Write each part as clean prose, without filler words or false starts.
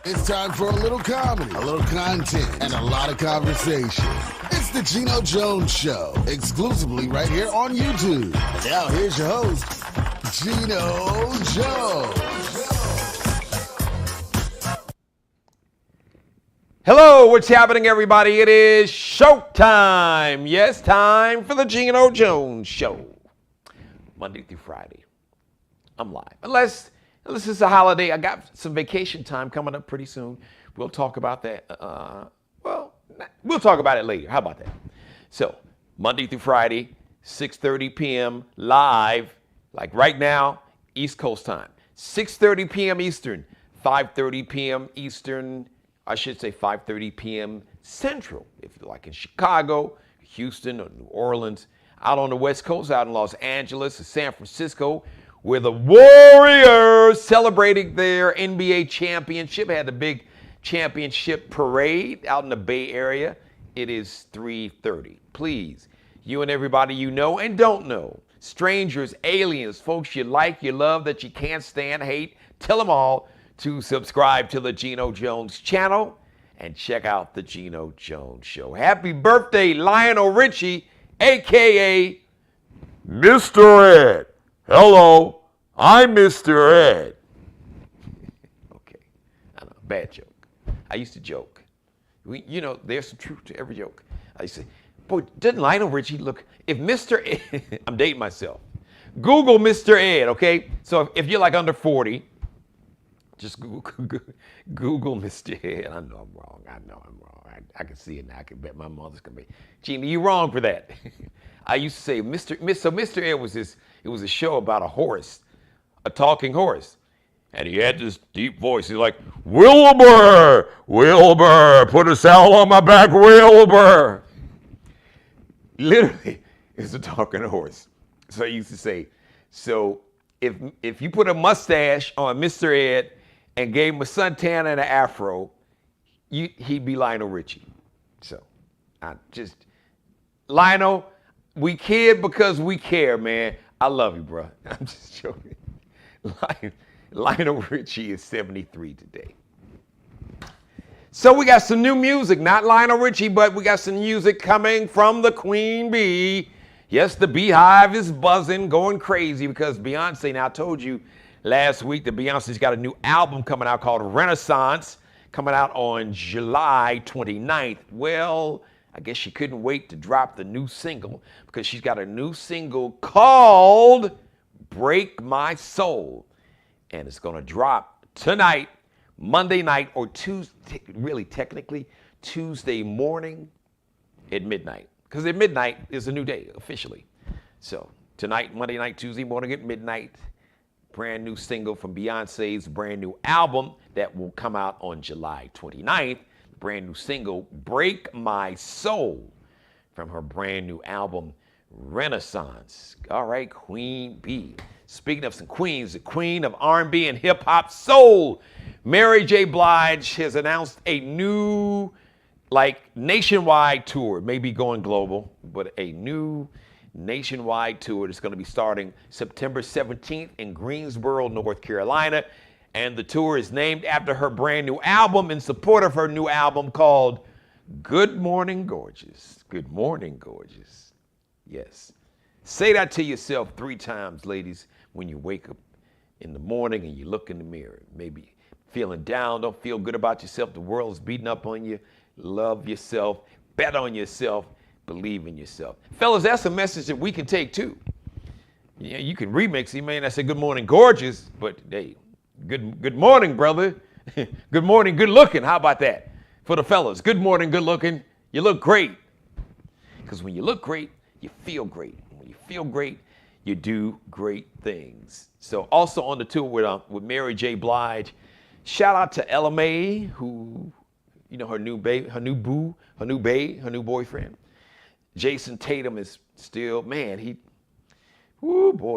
It's time for a little comedy, a little content, and a lot of conversation. It's the Geno Jones Show, exclusively right here on YouTube. Now here's your host, Geno Jones. Hello, what's happening, everybody? It is showtime. Yes, time for the Geno Jones Show. Monday through Friday. I'm live. Unless it's a holiday. I got some vacation time coming up pretty soon. We'll talk about that. We'll talk about it later. How about that? So, Monday through Friday, 6:30 p.m. live, like right now, East Coast time. 6:30 p.m. Eastern, 5:30 p.m. Eastern. I should say 5:30 p.m. Central, if you're like in Chicago, Houston, or New Orleans. Out on the West Coast, out in Los Angeles, or San Francisco, where the Warriors celebrating their NBA championship, had the big championship parade out in the Bay Area. It is 3:30. Please, you and everybody you know and don't know, strangers, aliens, folks you like, you love, that you can't stand, hate, tell them all to subscribe to the Geno Jones channel and check out the Geno Jones Show. Happy birthday, Lionel Richie, a.k.a. Mr. Ed. Hello, I'm Mr. Ed. Okay, I know, bad joke. I used to joke. There's some truth to every joke. I used to say, boy, doesn't Lionel Richie look, if Mr. Ed, I'm dating myself. Google Mr. Ed, okay? So if you're like under 40, just Google Mr. Ed. I know I'm wrong. I can see it now. I can bet my mother's going to be, Gina, you wrong for that. I used to say, Mr. Ed was this, it was a show about a horse, a talking horse. And he had this deep voice. He's like, Wilbur, put a saddle on my back, Wilbur. Literally, it's a talking horse. So I used to say, so if you put a mustache on Mr. Ed and gave him a suntan and an afro, he'd be Lionel Richie. So, Lionel, we kid because we care, man. I love you, bro. I'm just joking. Lionel Richie is 73 today. So we got some new music, not Lionel Richie, but we got some music coming from the Queen Bee. Yes, the beehive is buzzing, going crazy because Beyonce, now I told you last week that Beyonce's got a new album coming out called Renaissance, coming out on July 29th. Well, I guess she couldn't wait to drop the new single because she's got a new single called Break My Soul. And it's going to drop tonight, Monday night, or Tuesday, really technically Tuesday morning at midnight. Because at midnight is a new day, officially. So tonight, Monday night, Tuesday morning at midnight, brand new single from Beyonce's brand new album that will come out on July 29th. Brand new single, Break My Soul, from her brand new album, Renaissance. All right, Queen Bee. Speaking of some queens, the queen of R&B and hip-hop soul, Mary J. Blige has announced a new, nationwide tour. Maybe going global, but a new nationwide tour that's going to be starting September 17th in Greensboro, North Carolina. And the tour is named after her brand new album, in support of her new album called Good Morning Gorgeous. Good morning, gorgeous. Yes. Say that to yourself 3 times, ladies, when you wake up in the morning and you look in the mirror. Maybe feeling down, don't feel good about yourself, the world is beating up on you. Love yourself, bet on yourself, believe in yourself. Fellas, that's a message that we can take too. Yeah, you can remix it, man. I say good morning, gorgeous, but hey, good morning, brother. Good morning, good looking. How about that? For the fellas, good morning, good looking. You look great. Because when you look great, you feel great. When you feel great, you do great things. So also on the tour with Mary J. Blige, shout out to Ella Mai, who, her new boyfriend. Jason Tatum is still, man,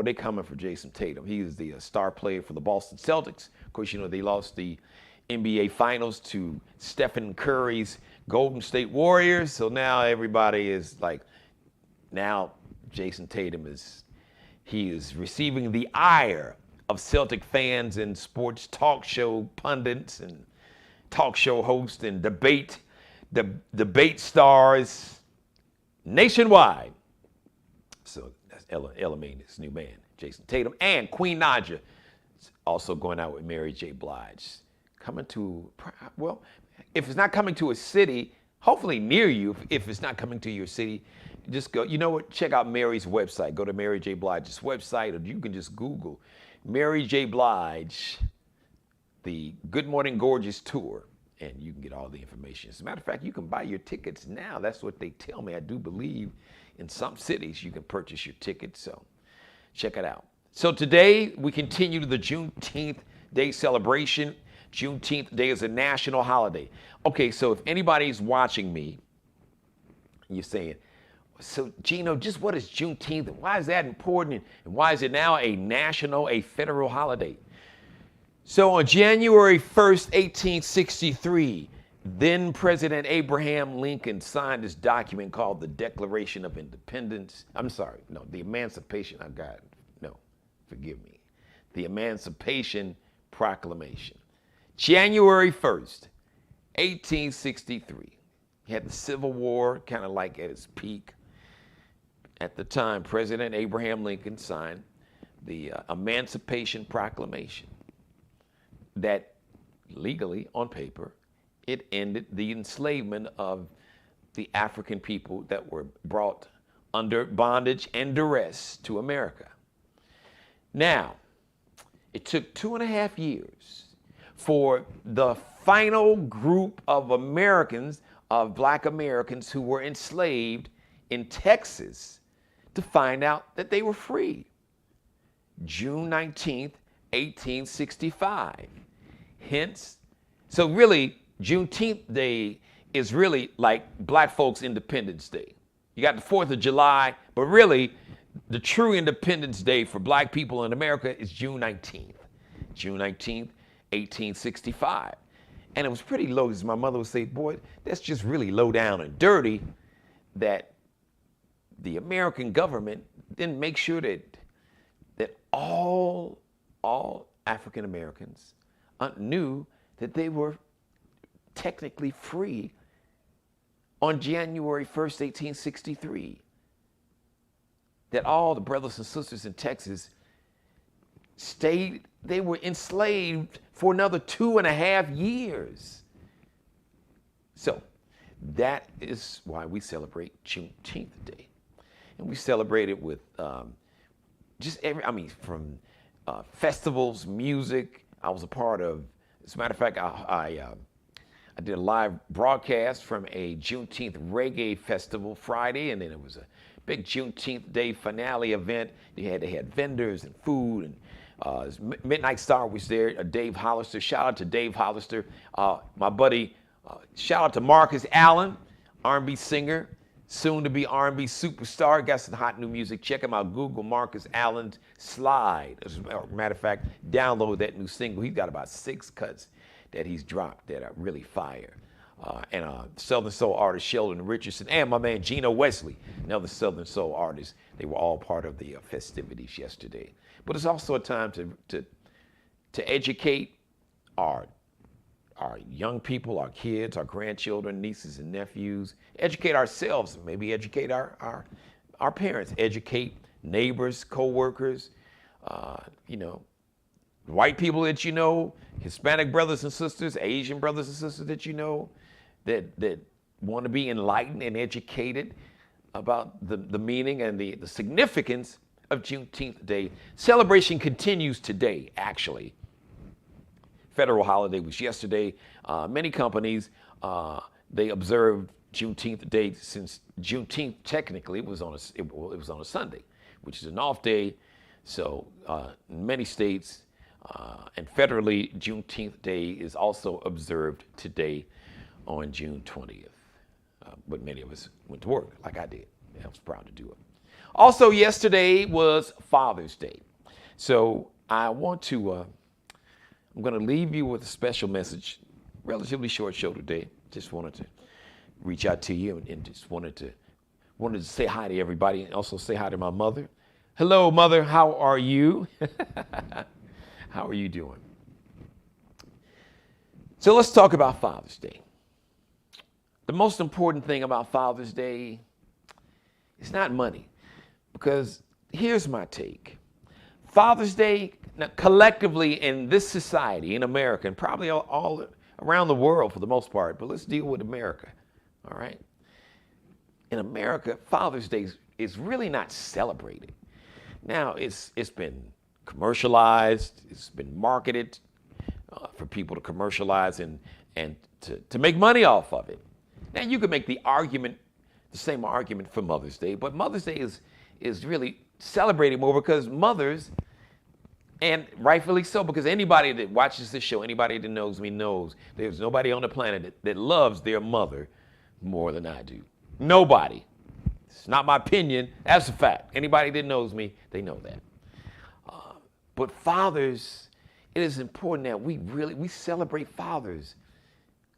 they coming for Jason Tatum. He is the star player for the Boston Celtics. Of course, they lost the NBA Finals to Stephen Curry's Golden State Warriors. So now everybody is like, now Jason Tatum is receiving the ire of Celtic fans and sports talk show pundits and talk show host and debate stars nationwide. So that's Ella May, this new man, Jason Tatum, and Queen Naja, also going out with Mary J. Blige. Coming to, well, if it's not coming to a city, hopefully near you. If it's not coming to your city, just go, you know what, check out Mary's website. Go to Mary J. Blige's website, or you can just Google Mary J. Blige, the Good Morning Gorgeous Tour, and you can get all the information. As a matter of fact, you can buy your tickets now. That's what they tell me. I do believe in some cities you can purchase your tickets, so check it out. So today we continue the Juneteenth Day celebration. Juneteenth Day is a national holiday. Okay, so if anybody's watching me, you're saying, so Geno, just what is Juneteenth? Why is that important? And why is it now a federal holiday? So on January 1st, 1863, then President Abraham Lincoln signed this document called the Declaration of Independence. The Emancipation, forgive me. The Emancipation Proclamation. January 1st, 1863. You had the Civil War kind of like at its peak. At the time, President Abraham Lincoln signed the Emancipation Proclamation that legally, on paper, it ended the enslavement of the African people that were brought under bondage and duress to America. Now, it took 2.5 years for the final group of Americans, of Black Americans who were enslaved in Texas, to find out that they were free. June 19th, 1865. Hence, so really, Juneteenth Day is really like Black folks' Independence Day. You got the 4th of July, but really, the true Independence Day for Black people in America is June 19th. June 19th, 1865. And it was pretty low, as my mother would say, boy, that's just really low down and dirty that the American government didn't make sure that all African Americans knew that they were technically free on January 1st, 1863. That all the brothers and sisters in Texas they were enslaved for another 2.5 years. So that is why we celebrate Juneteenth Day. And we celebrate it with from festivals, music. I was a part of, as a matter of fact, I did a live broadcast from a Juneteenth reggae festival Friday, and then it was a big Juneteenth Day finale event. They had vendors and food, and Midnight Star was there, Dave Hollister. Shout out to Dave Hollister, my buddy. Shout out to Marcus Allen, R&B singer, soon to be R&B superstar. Got some hot new music. Check him out. Google Marcus Allen's Slide. As a matter of fact, download that new single. He's got about 6 cuts that he's dropped that are really fire. And Southern Soul artist Sheldon Richardson, and my man Geno Wesley, another Southern Soul artist. They were all part of the festivities yesterday. But it's also a time to educate our young people, our kids, our grandchildren, nieces and nephews, educate ourselves, maybe educate our parents, educate neighbors, co-workers, white people that you know, Hispanic brothers and sisters, Asian brothers and sisters that you know, that want to be enlightened and educated about the meaning and the significance of Juneteenth Day. Celebration continues today, actually. Federal holiday was yesterday. Many companies, they observed Juneteenth Day since Juneteenth technically was on a Sunday, which is an off day. So in many states and federally, Juneteenth Day is also observed today on June 20th. But many of us went to work like I did. I was proud to do it. Also, yesterday was Father's Day. So I want to, I'm going to leave you with a special message. Relatively short show today. Just wanted to reach out to you and just wanted to say hi to everybody and also say hi to my mother. Hello, Mother. How are you? How are you doing? So let's talk about Father's Day. The most important thing about Father's Day is not money, because here's my take. Father's Day, now, collectively in this society, in America, and probably all around the world for the most part, but let's deal with America, all right? In America, Father's Day is really not celebrated. Now, it's been commercialized, it's been marketed for people to commercialize and to make money off of it. Now, you could make the same argument for Mother's Day, but Mother's Day is really celebrated more because mothers, and rightfully so, because anybody that watches this show, anybody that knows me knows there's nobody on the planet that loves their mother more than I do. Nobody. It's not my opinion. That's a fact. Anybody that knows me, they know that. But fathers, it is important that we celebrate fathers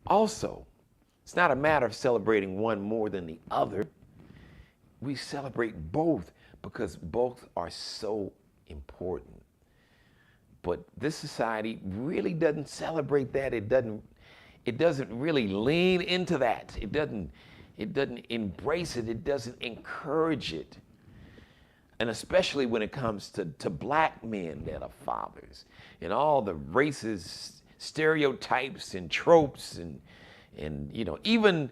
also. It's not a matter of celebrating one more than the other. We celebrate both because both are so important. But this society really doesn't celebrate that. It doesn't really lean into that. It doesn't embrace it. It doesn't encourage it. And especially when it comes to black men that are fathers and all the racist stereotypes and tropes and even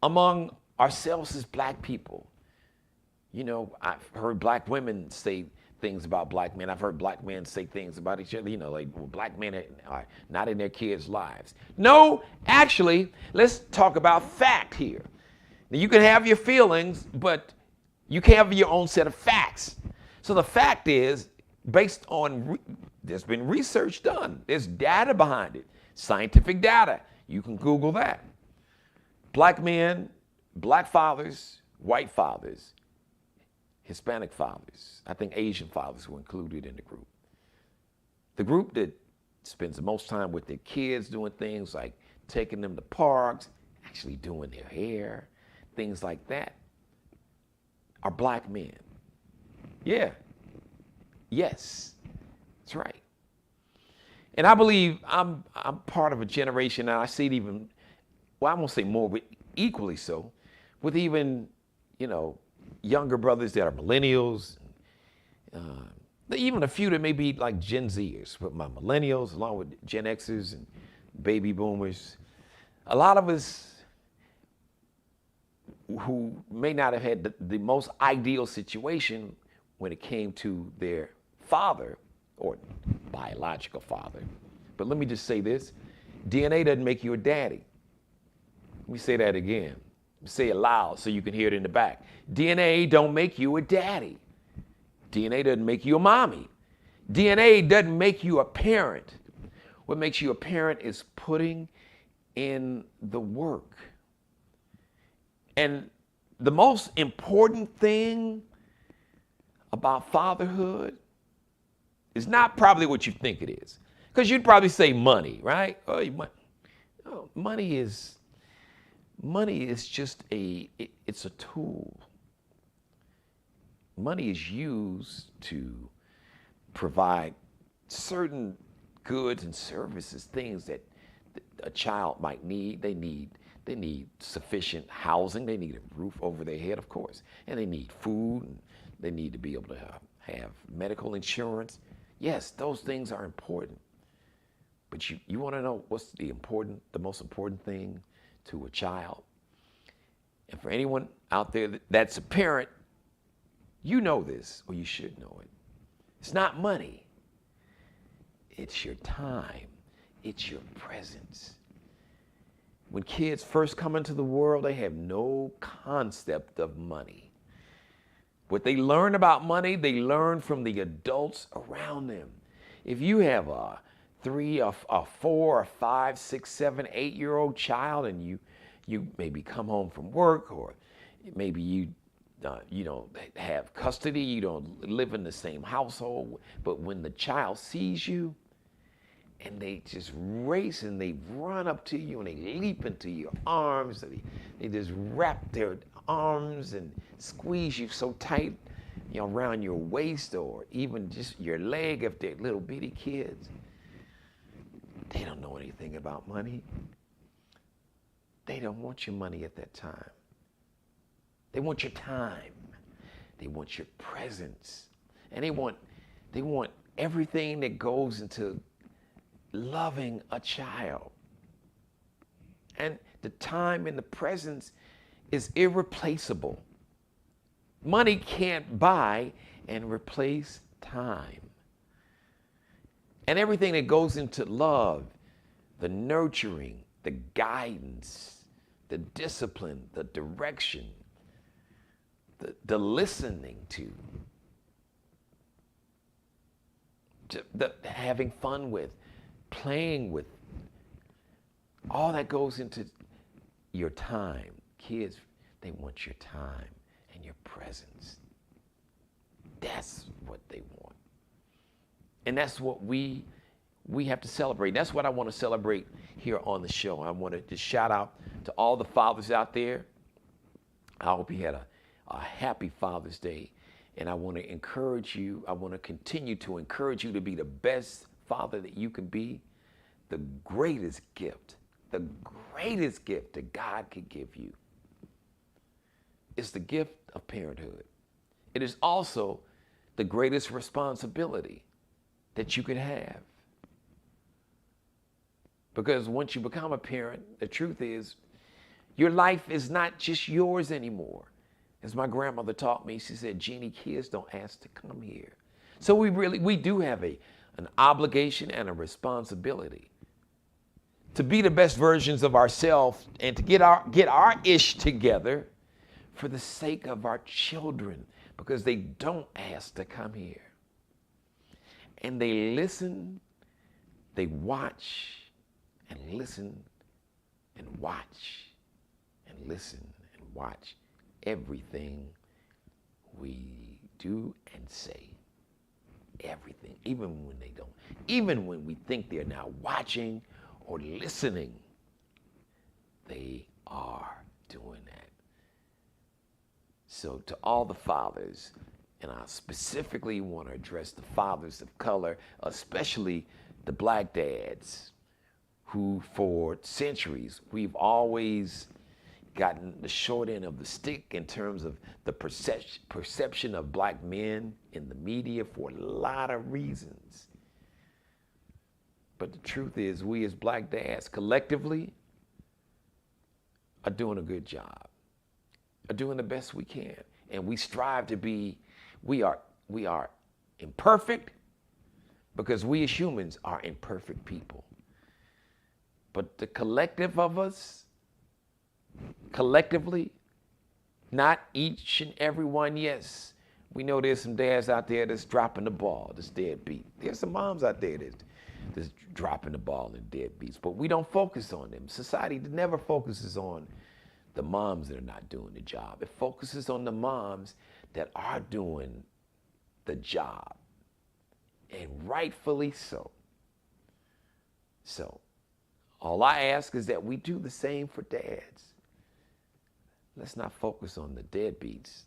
among ourselves as black people. I've heard black women say things about black men. I've heard black men say things about each other, like black men are not in their kids' lives. No, actually, let's talk about fact here. Now, you can have your feelings, but you can have your own set of facts. So the fact is, based on, there's been research done. There's data behind it, scientific data. You can Google that. Black men, black fathers, white fathers, Hispanic fathers, I think Asian fathers were included in the group. The group that spends the most time with their kids doing things like taking them to parks, actually doing their hair, things like that, are black men. Yeah. Yes. That's right. And I believe I'm part of a generation, and I see it even, well, I won't say more, but equally so, with even, younger brothers that are millennials, even a few that may be like Gen Zers, but my millennials, along with Gen Xers and baby boomers, a lot of us who may not have had the most ideal situation when it came to their father or biological father. But let me just say this, DNA doesn't make you a daddy. Let me say that again. Say it loud so you can hear it in the back. DNA don't make you a daddy. DNA doesn't make you a mommy. DNA doesn't make you a parent. What makes you a parent is putting in the work. And the most important thing about fatherhood is not probably what you think it is. Because you'd probably say money, right? Money is just it's a tool. Money is used to provide certain goods and services, things that a child might need. They need sufficient housing. They need a roof over their head, of course. And they need food. And they need to be able to have medical insurance. Yes, those things are important. But you want to know what's the most important thing to a child? And for anyone out there that's a parent, you know this, or you should know it. It's not money. It's your time. It's your presence. When kids first come into the world, they have no concept of money. What they learn about money, they learn from the adults around them. If you have a 3 or 4 or 5, 6, 7, 8-year-old child, and you maybe come home from work, or maybe you don't have custody, you don't live in the same household, but when the child sees you and they just race and they run up to you and they leap into your arms, they just wrap their arms and squeeze you so tight, around your waist, or even just your leg if they're little bitty kids. They don't know anything about money. They don't want your money at that time. They want your time. They want your presence. And they want everything that goes into loving a child. And the time and the presence is irreplaceable. Money can't buy and replace time. And everything that goes into love, the nurturing, the guidance, the discipline, the direction, the listening to, the having fun with, playing with, all that goes into your time. Kids, they want your time and your presence. That's what they want. And that's what we have to celebrate. That's what I want to celebrate here on the show. I want to just shout out to all the fathers out there. I hope you had a happy Father's Day. And I want to encourage you, I want to continue to encourage you to be the best father that you can be. The greatest gift that God could give you is the gift of parenthood. It is also the greatest responsibility that you could have. Because once you become a parent, the truth is, your life is not just yours anymore. As my grandmother taught me, she said, Jeannie, kids don't ask to come here. So we do have an obligation and a responsibility to be the best versions of ourselves and to get our ish together for the sake of our children, because they don't ask to come here. And they listen, they watch, and listen, and watch, and listen, and watch everything we do and say. Everything, even when they don't. Even when we think they're not watching or listening, they are doing that. So to all the fathers, and I specifically want to address the fathers of color, especially the black dads, who for centuries we've always gotten the short end of the stick in terms of the perception of black men in the media for a lot of reasons. But the truth is, we as black dads collectively are doing a good job, are doing the best we can. And we strive to be, we are imperfect because we as humans are imperfect people. But the collective of us, collectively, not each and every one, yes. We know there's some dads out there that's dropping the ball, that's deadbeat. There's some moms out there that's dropping the ball and deadbeats, but we don't focus on them. Society never focuses on the moms that are not doing the job. It focuses on the moms that are doing the job, and rightfully so. So, all I ask is that we do the same for dads. Let's not focus on the deadbeats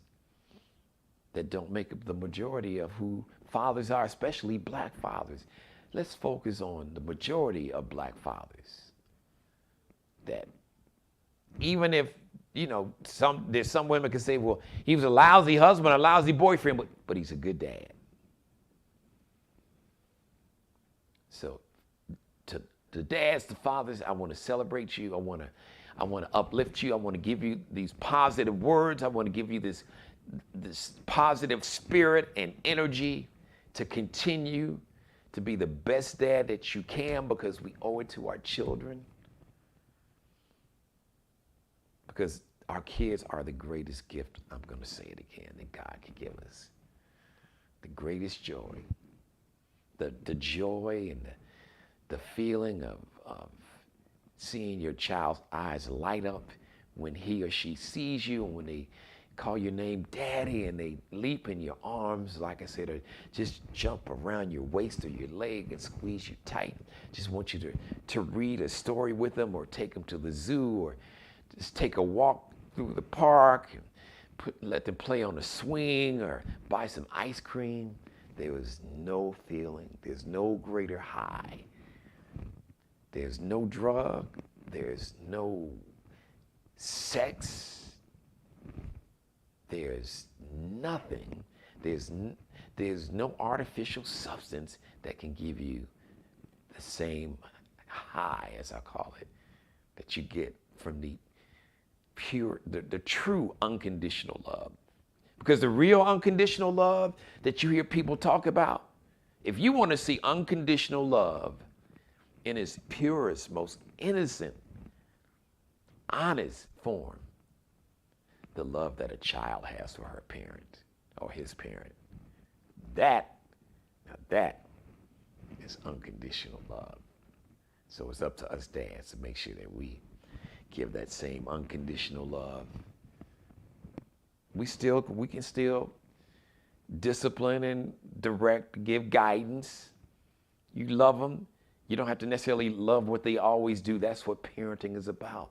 that don't make up the majority of who fathers are, especially black fathers. Let's focus on the majority of black fathers. That even if, there's some women can say, well, he was a lousy husband, a lousy boyfriend, but he's a good dad. So to the dads, the fathers, I want to celebrate you. I want to uplift you. I want to give you these positive words. I want to give you this positive spirit and energy to continue to be the best dad that you can, because we owe it to our children. Because our kids are the greatest gift, I'm going to say it again, that God could give us. The greatest joy. The joy and the feeling of seeing your child's eyes light up when he or she sees you, and when they call your name daddy and they leap in your arms, like I said, or just jump around your waist or your leg and squeeze you tight. Just want you to read a story with them, or take them to the zoo, or just take a walk through the park and let them play on a swing or buy some ice cream. There was no feeling, there's no greater high There's no drug. There's no sex. There's nothing. There's no artificial substance that can give you the same high, as I call it, that you get from the pure, the true unconditional love. Because the real unconditional love that you hear people talk about, if you want to see unconditional love in its purest, most innocent, honest form, the love that a child has for her parent or his parent, that is unconditional love. So it's up to us dads to make sure that we give that same unconditional love. We can still discipline and direct, give guidance. You love them. You don't have to necessarily love what they always do. That's what parenting is about.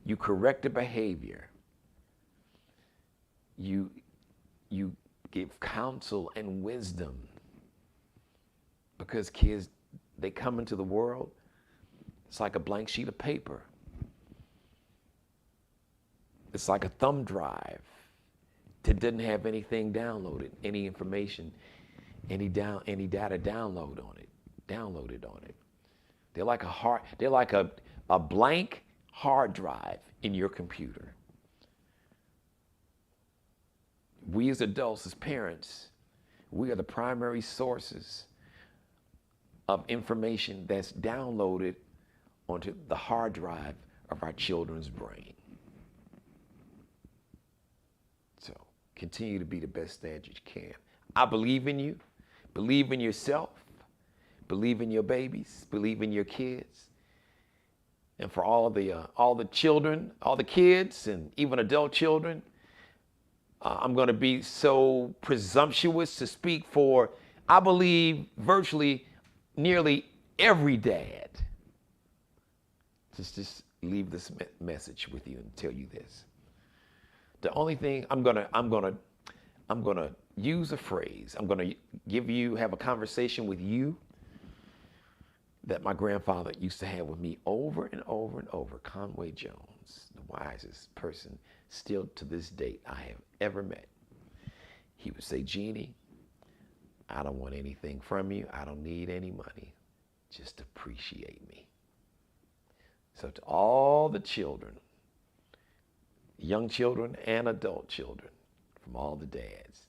You correct the behavior. You give counsel and wisdom. Because kids, they come into the world, it's like a blank sheet of paper. It's like a thumb drive that doesn't have anything downloaded, any information, any data downloaded on it. They're like a blank hard drive in your computer. We as adults, as parents, we are the primary sources of information that's downloaded onto the hard drive of our children's brain. So continue to be the best dad you can. I believe in you. Believe in yourself. Believe in your babies. Believe in your kids. And for all the children, all the kids, and even adult children, I'm going to be so presumptuous to speak for, I believe, virtually nearly every dad. Just leave this message with you and tell you this. The only thing I'm gonna use a phrase. I'm gonna have a conversation with you that my grandfather used to have with me over and over and over. Conway Jones, the wisest person still to this date I have ever met. He would say, Jeannie, I don't want anything from you. I don't need any money. Just appreciate me. So to all the children, young children and adult children, from all the dads,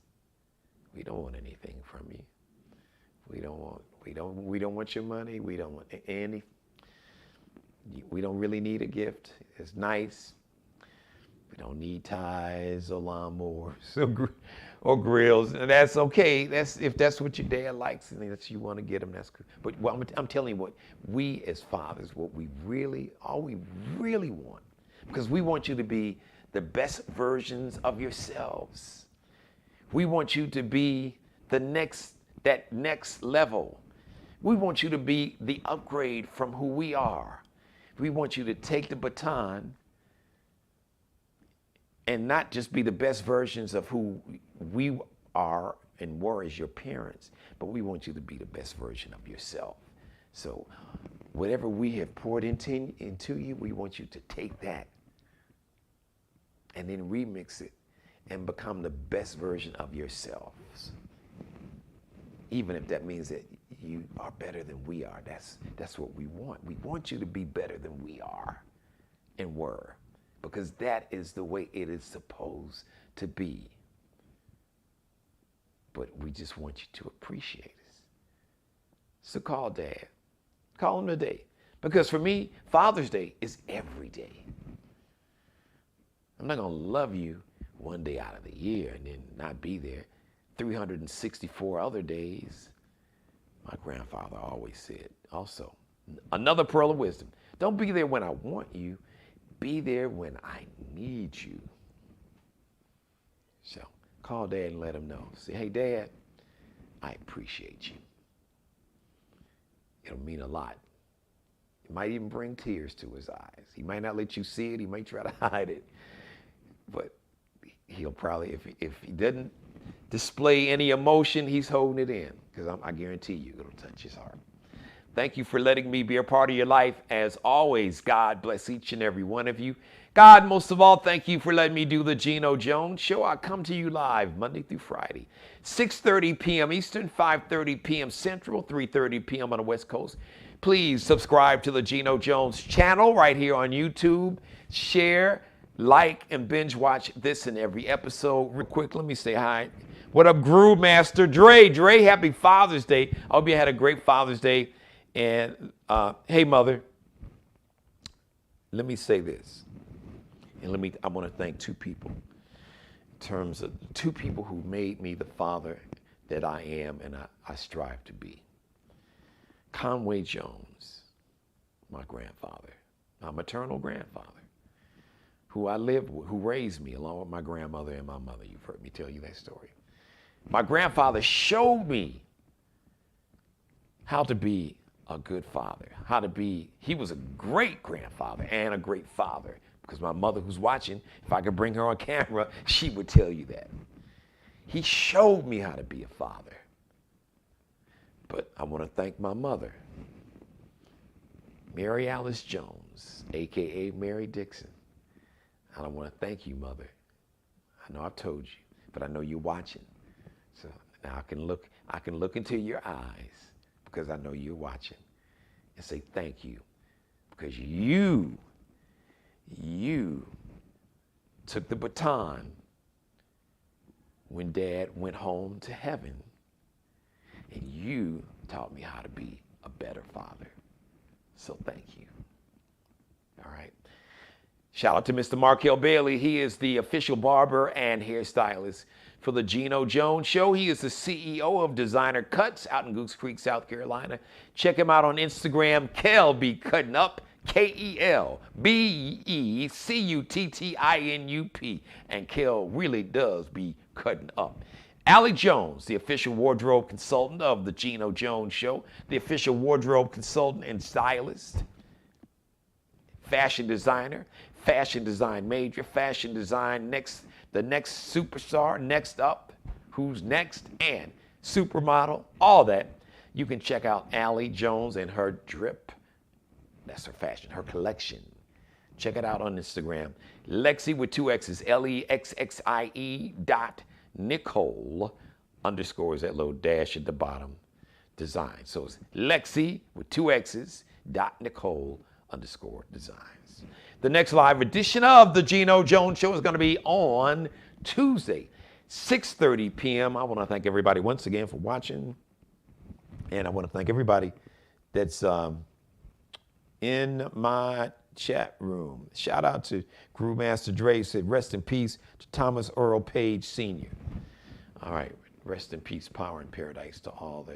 we don't want anything from you. We don't want your money. We don't want any. We don't really need a gift. It's nice. We don't need ties or lawnmowers or grills, and that's okay. If that's what your dad likes and that's you want to get him, that's good. But I'm telling you what, we as fathers, all we really want, because we want you to be the best versions of yourselves. We want you to be that next level. We want you to be the upgrade from who we are. We want you to take the baton and not just be the best versions of who we are and were as your parents, but we want you to be the best version of yourself. So whatever we have poured into you, we want you to take that and then remix it and become the best version of yourselves. Even if that means that you are better than we are, that's what we want. We want you to be better than we are and were, because that is the way it is supposed to be. But we just want you to appreciate it. So call Dad. Call him today. Because for me, Father's Day is every day. I'm not going to love you one day out of the year and then not be there 364 other days. My grandfather always said also, another pearl of wisdom, don't be there when I want you, be there when I need you. So call Dad and let him know. Say, hey, Dad, I appreciate you. It'll mean a lot. It might even bring tears to his eyes. He might not let you see it. He might try to hide it. But he'll probably, if he doesn't display any emotion, he's holding it in. Because I guarantee you it'll touch his heart. Thank you for letting me be a part of your life. As always, God bless each and every one of you. God, most of all, thank you for letting me do the Geno Jones Show. I come to you live Monday through Friday, 6:30 p.m. Eastern, 5:30 p.m. Central, 3:30 p.m. on the West Coast. Please subscribe to the Geno Jones channel right here on YouTube. Share, like, and binge watch this and every episode. Real quick, let me say hi. What up, Groove Master? Dre, happy Father's Day. I hope you had a great Father's Day. And hey, Mother, let me say this. And I want to thank two people in terms of two people who made me the father that I am and I strive to be. Conway Jones, my grandfather, my maternal grandfather, who I lived with, who raised me along with my grandmother and my mother. You've heard me tell you that story. My grandfather showed me how to be a good father, he was a great grandfather and a great father. Because my mother who's watching, if I could bring her on camera, she would tell you that. He showed me how to be a father. But I want to thank my mother, Mary Alice Jones, a.k.a. Mary Dixon. And I want to thank you, Mother. I know I've told you, but I know you're watching. So now I can look into your eyes because I know you're watching and say thank you because you took the baton when Dad went home to heaven, and you taught me how to be a better father. So thank you. All right. Shout out to Mr. Markel Bailey. He is the official barber and hairstylist for the Geno Jones Show. He is the CEO of Designer Cuts out in Goose Creek, South Carolina. Check him out on Instagram, Kel Be Cutting Up. KelBeCuttinup. And Kel really does be cutting up. Allie Jones, the official wardrobe consultant of the Geno Jones Show, the official wardrobe consultant and stylist, fashion designer, fashion design major, fashion design the next superstar, next up, who's next, and supermodel, all that. You can check out Allie Jones and her drip. That's her fashion, her collection. Check it out on Instagram. Lexi with 2 X's, LEXXIE.Nicole _ that little dash at the bottom, design. So it's Lexi with 2 X's .Nicole _ designs. The next live edition of the Geno Jones Show is going to be on Tuesday, 6:30 p.m. I want to thank everybody once again for watching. And I want to thank everybody that's in my chat room. Shout out to Groove Master Dre, said rest in peace to Thomas Earl Page Sr. All right, rest in peace, power and paradise to all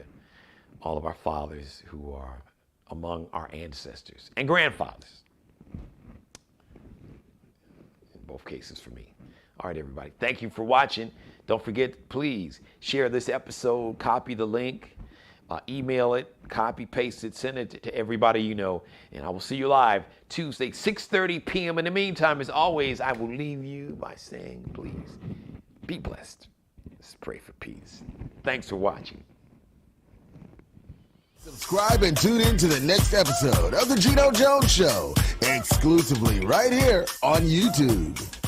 of our fathers who are among our ancestors and grandfathers. In both cases for me. All right, everybody, thank you for watching. Don't forget, please share this episode, copy the link, email it, copy, paste it, send it to everybody you know. And I will see you live Tuesday, 6:30 p.m. In the meantime, as always, I will leave you by saying, please be blessed. Let's pray for peace. Thanks for watching. Subscribe and tune in to the next episode of the Geno Jones Show, exclusively right here on YouTube.